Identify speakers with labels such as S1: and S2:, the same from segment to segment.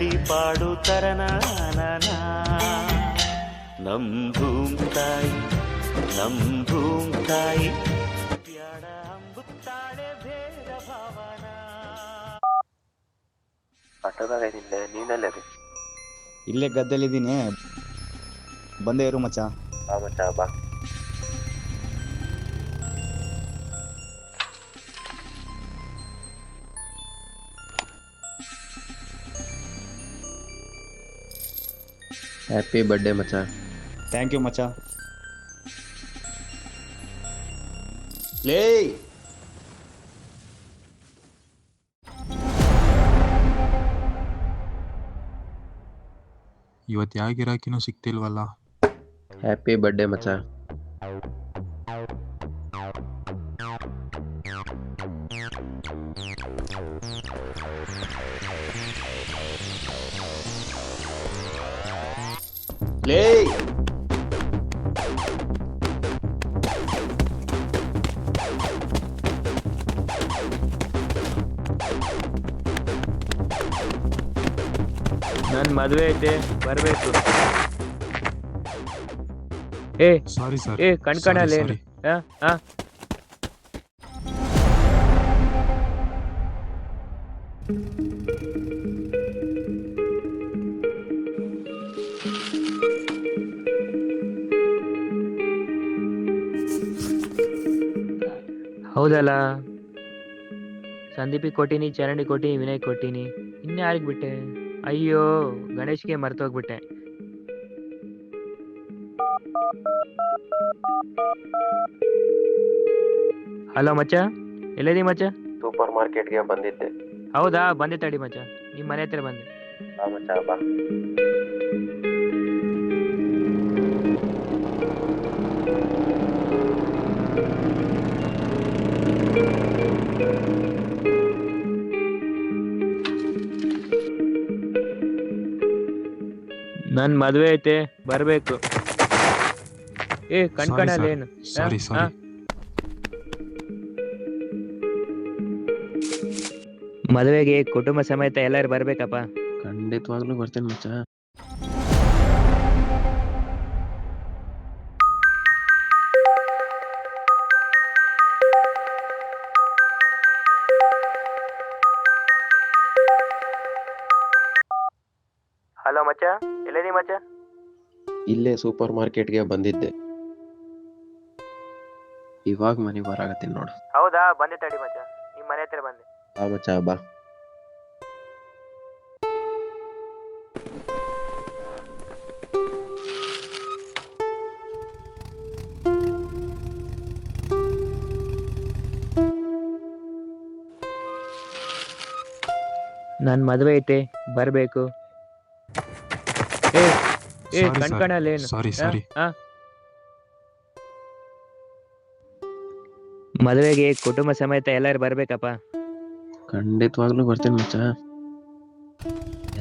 S1: ಕಟ್ಟಿ ಪಾಡು ತರನಾನ ನಮ್ ಭೂಮ್ ತಾಯಿ ನಮ್ ಭೂಮ್ ತಾಯಿ ಪ್ಯಾಡ ಅಂಬುತ್ತಾಳೆ ಭೇದ ಭಾವನ.
S2: ಆಟೋದಾಗ ಇದ್ದೀನಿ, ನೀನೆಲ್ಲ ರೀ?
S3: ಇಲ್ಲೇ ಗದ್ದೆಲಿದ್ದೀನಿ, ಬಂದೇ ಇರು ಮಚ್ಚ.
S2: ಬಾ ಮಚ್ಚ ಬಾ. ಹ್ಯಾಪಿ ಬರ್ಡೇ ಮಚ್ಚ.
S3: ಥ್ಯಾಂಕ್ ಯು ಮಚ್ಚ. ಲೇ
S4: ಇವತ್ತು ಯಾವ ಗಿರಾಕಿನೂ ಸಿಗ್ತಿಲ್ವಲ್ಲ.
S2: ಹ್ಯಾಪಿ ಬರ್ಡೇ ಮಚ್ಚ.
S3: ಲೇ
S5: ನನ್ ಮದ್ವೆ ಐತೆ, ಬರ್ಬೇಕು. ಏ
S4: ಸಾರಿ ಸರ್.
S5: ಏ ಕಣ್ಕಣಲ್ಲಿ
S4: ಸಾರಿ.
S5: ಹೌದಲ್ಲ, ಸಂದೀಪಿಗೆ ಕೊಟ್ಟಿನಿ, ಚರಂಡಿ ಕೊಟ್ಟಿನಿ, ವಿನಯ್ ಕೊಟ್ಟಿನಿ, ಇನ್ಯಾರಿಗೆ ಬಿಟ್ಟೆ? ಅಯ್ಯೋ, ಗಣೇಶ್ಗೆ ಮರ್ತೋಗ್ಬಿಟ್ಟೆ. ಹಲೋ ಮಚ್ಚ, ಎಲ್ಲದಿ ಮಚ್ಚ?
S2: ಸೂಪರ್ ಮಾರ್ಕೆಟ್ಗೆ ಬಂದಿದ್ದೆ.
S5: ಹೌದಾ, ಬಂದೆ ತಡಿ ಮಚ್ಚ, ನಿಮ್ಮ ಮನೆ ಹತ್ರ ಬಂದೆ.
S2: ಬಾ ಮಚ್ಚ ಬಾ.
S5: ನನ್ ಮದ್ವೆ ಐತೆ, ಬರ್ಬೇಕು. ಏ ಕಣ್ಕಣಲ್ಲಿ ಏನು?
S4: ಸಾರಿ ಸಾರಿ.
S5: ಮದುವೆಗೆ ಕುಟುಂಬ ಸಮೇತ ಎಲ್ಲರೂ ಬರ್ಬೇಕಪ್ಪ.
S2: ಖಂಡಿತವಾಗ್ಲೂ ಬರ್ತೀನಿ ಮಚ್ಚ.
S5: ಹಲೋ ಮಚ್ಚ, ಎಲ್ಲದಿ ಮಚ್ಚ?
S2: ಇಲ್ಲೇ ಸೂಪರ್ ಮಾರ್ಕೆಟ್ಗೆ ಬಂದಿದ್ದೆ. ಇವಾಗ ಮನೆಗೆ ಬರಾಕತ್ತೀನಿ ನೋಡು.
S5: ಹೌದಾ, ಬಂದೆ ತಡಿ ಮಚ್ಚ, ನಿಮ್ಮ ಮನೆ ಹತ್ರ ಬಂದೆ.
S2: ಬಾ ಮಚ್ಚ ಬಾ.
S5: ನನ್ ಮದ್ವೆ ಐತೆ, ಬರ್ಬೇಕು. ಏ ಏ
S4: ಸಾರಿ
S5: ಕಣ್ಕಣಲ್ಲಿ ಏನು?
S4: ಸಾರಿ ಸಾರಿ.
S5: ಮದುವೆಗೆ ಕುಟುಂಬ ಸಮೇತ ಎಲ್ಲರೂ ಬರ್ಬೇಕಪ್ಪ.
S2: ಖಂಡಿತವಾಗ್ಲೂ ಬರ್ತೀನಿ ಮಚ್ಚ.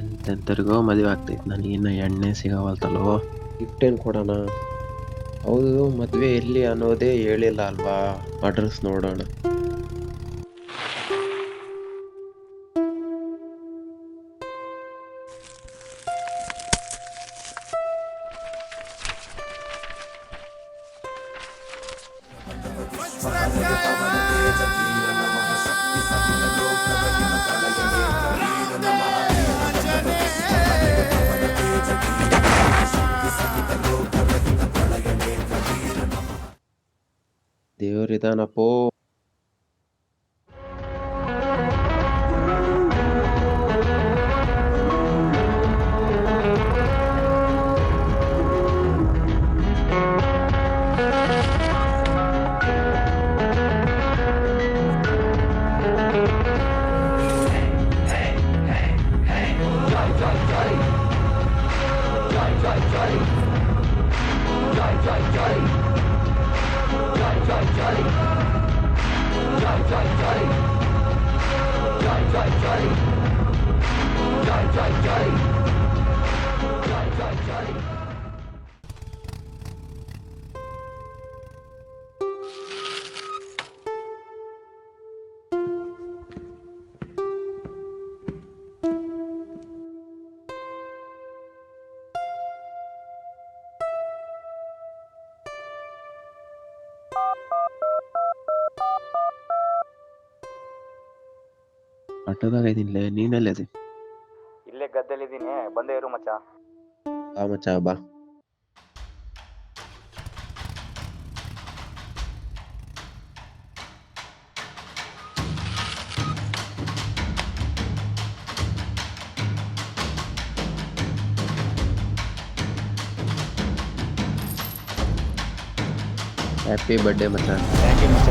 S2: ಎಂತೆಂತರಿಗೋ ಮದುವೆ ಆಗ್ತೈತಿ, ನನಗೆ ಇನ್ನು ಎಣ್ಣೆ ಸಿಗವಲ್ತಲ್ವೋ. ಗಿಫ್ಟ್ ಏನು ಕೊಡೋಣ? ಹೌದು, ಮದುವೆ ಎಲ್ಲಿ ಅನ್ನೋದೇ ಹೇಳಿಲ್ಲ ಅಲ್ವಾ? ಅಡ್ರೆಸ್ ನೋಡೋಣ. ದೇವರಿದಾನಪ್ಪೋ. ಆಟೋದಾಗ ಇದೀನಿಲೆ, ನೀನೆಲ್ಲದಿ?
S3: ಇಲ್ಲೇ ಗದ್ದೆಲಿದ್ದೀನಿ, ಬಂದೇ ಇರು ಮಚ್ಚ.
S2: ಬಾ ಮಚ್ಚ ಬಾ. ಹ್ಯಾಪಿ ಬರ್ಡೇ ಮಚ್ಚ.
S3: ಥ್ಯಾಂಕ್ ಯು ಮಚ್ಚ.